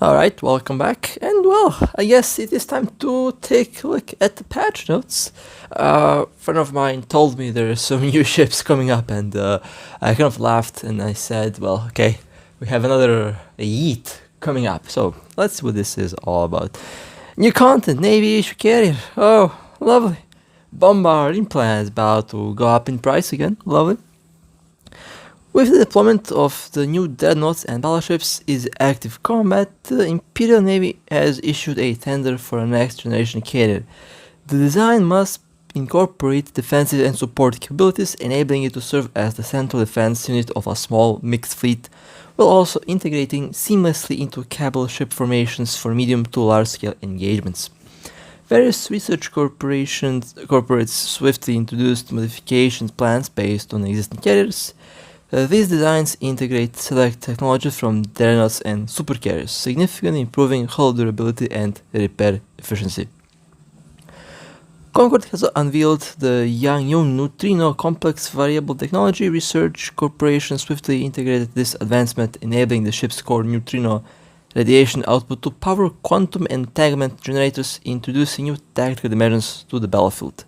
Alright, welcome back, and well, I guess it is time to take a look at the patch notes. A friend of mine told me there are some new ships coming up, and I kind of laughed and I said, well, okay, we have another yeet coming up, so let's see what this is all about. New content, Navy issue carrier, oh, lovely. Bombard implant about to go up in price again, lovely. With the deployment of the new dreadnoughts and battleships is active combat, the Imperial Navy has issued a tender for a next generation carrier. The design must incorporate defensive and support capabilities, enabling it to serve as the central defense unit of a small mixed fleet, while also integrating seamlessly into cable ship formations for medium to large scale engagements. Various research corporates swiftly introduced modifications plans based on existing carriers. These designs integrate select technology from dreadnoughts and supercarriers, significantly improving hull durability and repair efficiency. Concord has unveiled the Yang Neutrino Complex Variable Technology Research Corporation swiftly integrated this advancement, enabling the ship's core neutrino radiation output to power quantum entanglement generators, introducing new tactical dimensions to the battlefield.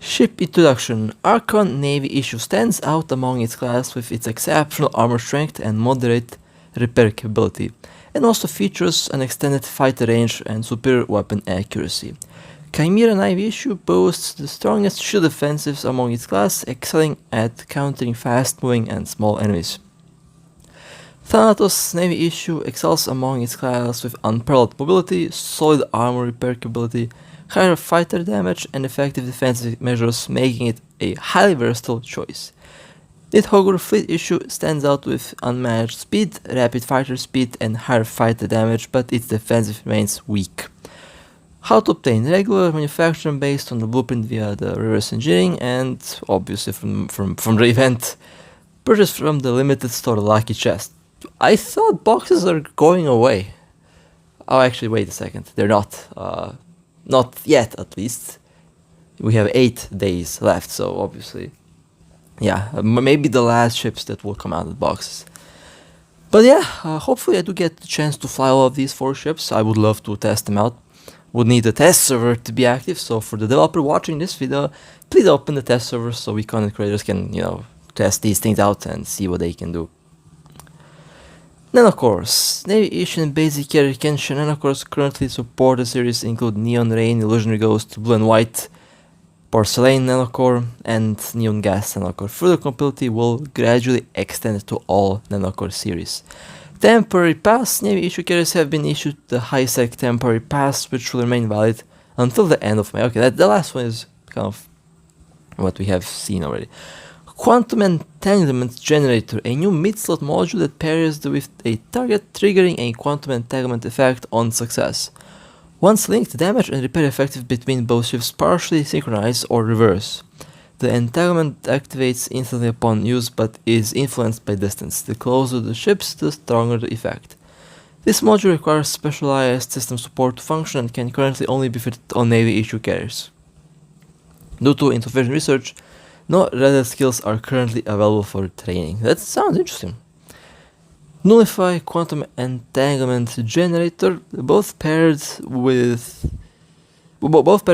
Ship introduction. Archon Navy issue stands out among its class with its exceptional armor strength and moderate repair capability, and also features an extended fighter range and superior weapon accuracy. Chimera Navy issue boasts the strongest shield defensives among its class, excelling at countering fast-moving and small enemies. Thanatos Navy issue excels among its class with unparalleled mobility, solid armor repair capability, higher fighter damage, and effective defensive measures, making it a highly versatile choice. Nidhoggur Fleet issue stands out with unmatched speed, rapid fighter speed, and higher fighter damage, but its defensive remains weak. How to obtain regular manufacturing based on the blueprint via the reverse engineering, and obviously from the event, purchased from the limited store Lucky Chest. I thought boxes are going away. Oh, actually, wait a second, they're not. Not yet, at least. We have 8 days left, so obviously, yeah, maybe the last ships that will come out of the boxes. But yeah, hopefully I do get the chance to fly all of these 4 ships. I would love to test them out. Would need a test server to be active, so for the developer watching this video, please open the test server so we content creators can, test these things out and see what they can do. Nanocores. Navy Asian basic carrier Kenshin Nanocores currently support the series include Neon Rain, Illusionary Ghost, Blue and White, Porcelain Nanocore, and Neon Gas Nanocore. Further compatibility will gradually extend to all Nanocore series. Temporary Pass. Navy issue carriers have been issued the High-Sec Temporary Pass, which will remain valid until the end of May. Okay, the last one is kind of what we have seen already. Quantum Entanglement Generator, a new mid-slot module that pairs with a target, triggering a quantum entanglement effect on success. Once linked, damage and repair effective between both ships partially synchronize or reverse. The entanglement activates instantly upon use but is influenced by distance. The closer the ships, the stronger the effect. This module requires specialized system support to function and can currently only be fitted on Navy issue carriers. Due to insufficient research, no radar skills are currently available for training. That sounds interesting. Nullify Quantum Entanglement Generator. Both paired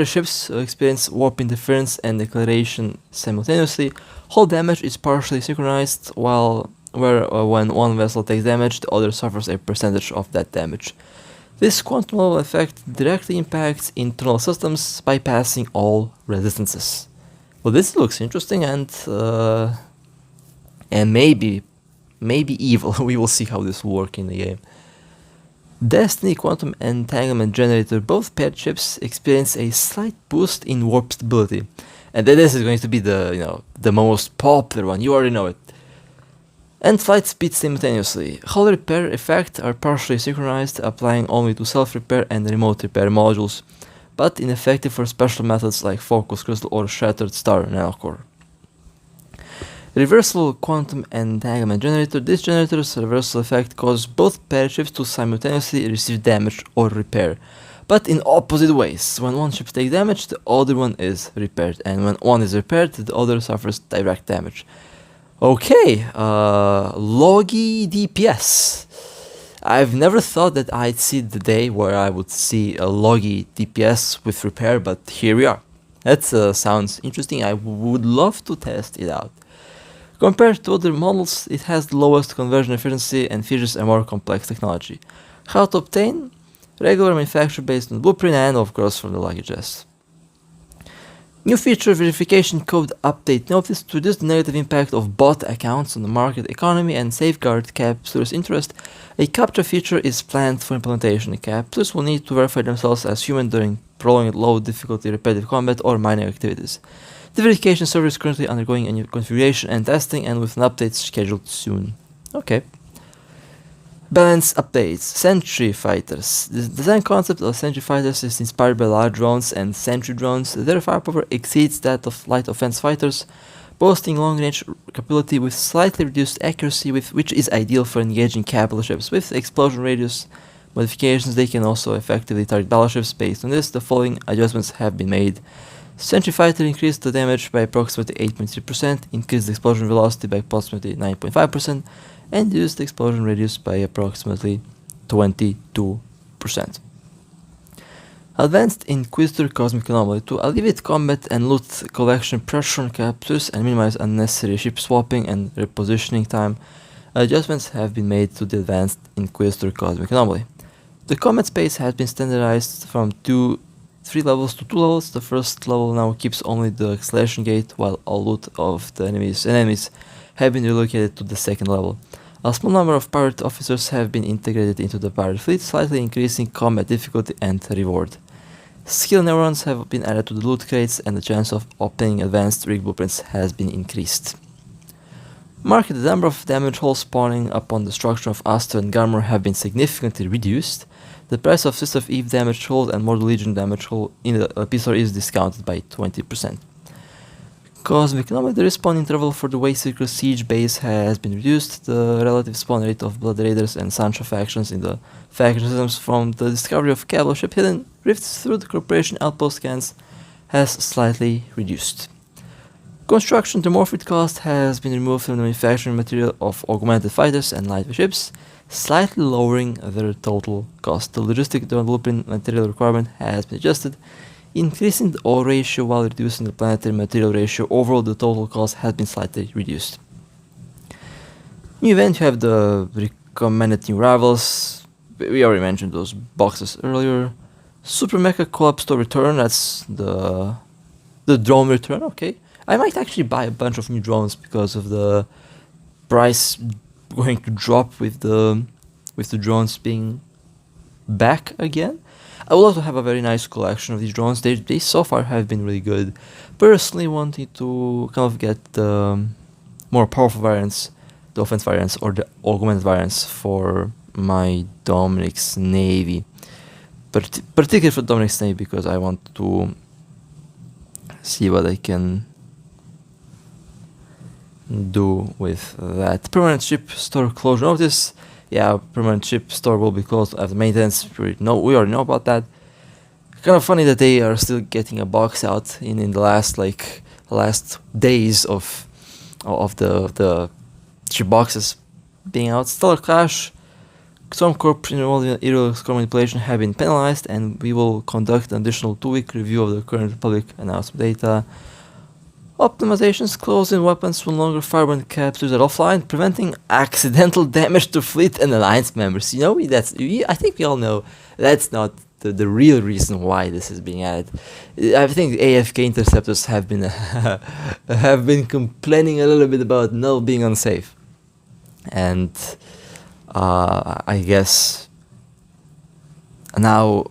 ships experience warp interference and declaration simultaneously. Hull damage is partially synchronized, when one vessel takes damage, the other suffers a percentage of that damage. This quantum level effect directly impacts internal systems, bypassing all resistances. Well, this looks interesting and maybe evil. We will see how this will work in the game. Destiny Quantum Entanglement Generator. Both paired ships experience a slight boost in warp stability, and this is going to be the most popular one. You already know it. And flight speed simultaneously. Hull repair effect are partially synchronized, applying only to self-repair and remote repair modules, but ineffective for special methods like Focus Crystal or Shattered Star Nanocore. Reversal Quantum Entanglement Generator. This generator's reversal effect causes both paired ships to simultaneously receive damage or repair, but in opposite ways. When one ship takes damage, the other one is repaired, and when one is repaired, the other suffers direct damage. Okay, Logi DPS. I've never thought that I'd see the day where I would see a loggy DPS with repair, but here we are. That sounds interesting. I would love to test it out. Compared to other models, it has the lowest conversion efficiency and features a more complex technology. How to obtain? Regular manufacture based on the blueprint and of course from the luggages. New feature verification code update notice to reduce the negative impact of bot accounts on the market economy and safeguard Capsuleers' interest. A captcha feature is planned for implementation. Capsuleers will need to verify themselves as human during prolonged low difficulty repetitive combat or mining activities. The verification server is currently undergoing a new configuration and testing and with an update scheduled soon. Okay. Balance updates. Sentry fighters. The design concept of sentry fighters is inspired by large drones and sentry drones. Their firepower exceeds that of light offense fighters, boasting long-range capability with slightly reduced accuracy, which is ideal for engaging capital ships. With explosion radius modifications, they can also effectively target battleships. Based on this, the following adjustments have been made. Sentry fighter increased the damage by approximately 8.3%, increased the explosion velocity by approximately 9.5%, and reduced the explosion radius by approximately 22%. Advanced Inquisitor Cosmic Anomaly. To alleviate combat and loot collection pressure on captures and minimize unnecessary ship swapping and repositioning time, adjustments have been made to the Advanced Inquisitor Cosmic Anomaly. The combat space has been standardized from 3 levels to 2 levels. The first level now keeps only the acceleration gate, while all loot of the enemies have been relocated to the second level. A small number of pirate officers have been integrated into the pirate fleet, slightly increasing combat difficulty and reward. Skill neurons have been added to the loot crates, and the chance of obtaining advanced rig blueprints has been increased. Market. The number of damage holes spawning upon destruction of Astra and Garmor have been significantly reduced. The price of Sister of Eve damage hole and Mortal Legion damage hole in the episode is discounted by 20%. Cosmic Anomaly. The respawn interval for the Wayseeker Siege base has been reduced. The relative spawn rate of Blood Raiders and Sancho factions in the faction systems from the discovery of Cavalry ship hidden rifts through the Corporation outpost scans has slightly reduced. Construction. The morphite cost has been removed from the manufacturing material of augmented fighters and light ships, slightly lowering their total cost. The logistic blueprint material requirement has been adjusted, increasing the ore ratio while reducing the planetary material ratio. Overall, the total cost has been slightly reduced. New event. You have the recommended new rivals. We already mentioned those boxes earlier. Super Mecha Co-op Store return. That's the drone return. Okay, I might actually buy a bunch of new drones because of the price going to drop with the drones being back again. I would love to have a very nice collection of these drones. They so far have been really good. Personally wanting to kind of get the more powerful variants, the offense variants or the augmented variants for my Dominic's Navy. Particularly for Dominic's Navy because I want to see what I can do with that. Permanent ship store closure notice. Yeah, permanent ship store will be closed after maintenance. We already know about that. Kind of funny that they are still getting a box out in the last days of the ship boxes being out. Stellar Clash, Stormcorp involved in aerial score manipulation have been penalized, and we will conduct an additional 2-week review of the current public announced data. Optimizations. Close-in weapons will no longer fire when captures are offline, preventing accidental damage to fleet and alliance members. You know, I think we all know that's not the real reason why this is being added. I think AFK interceptors have been complaining a little bit about no being unsafe, and I guess now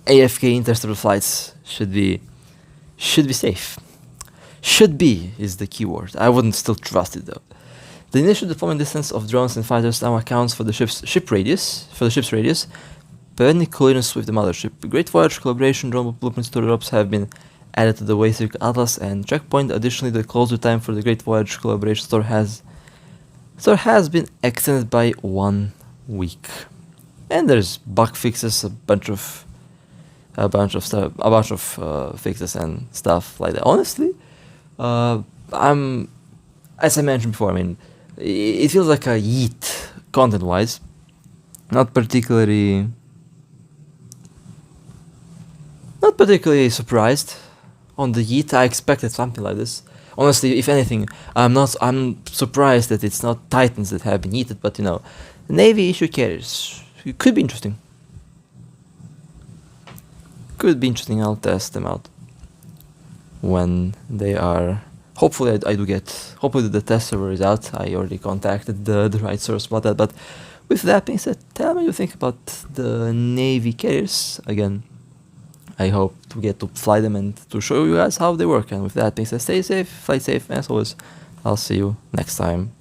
AFK interceptor flights should be safe. Should be is the keyword. I wouldn't still trust it though. The initial deployment distance of drones and fighters now accounts for the ship's radius, preventing collisions with the mothership. Great Voyage collaboration drone blueprint store drops have been added to the Wayseeker Atlas and checkpoint. Additionally, the closure time for the Great Voyage collaboration store has been extended by 1 week. And there's bug fixes, a bunch of fixes and stuff like that. Honestly, as I mentioned before, I mean, it feels like a yeet content-wise. Not particularly surprised on the yeet. I expected something like this. Honestly, if anything, I'm surprised that it's not Titans that have been yeeted, but you know, Navy issue carriers. It could be interesting. Could be interesting. I'll test them out when they are. Hopefully, I do get. Hopefully, the test server is out. I already contacted the right source about that. But with that being said, tell me what you think about the Navy carriers. Again, I hope to get to fly them and to show you guys how they work. And with that being said, stay safe, fly safe, and as always, I'll see you next time.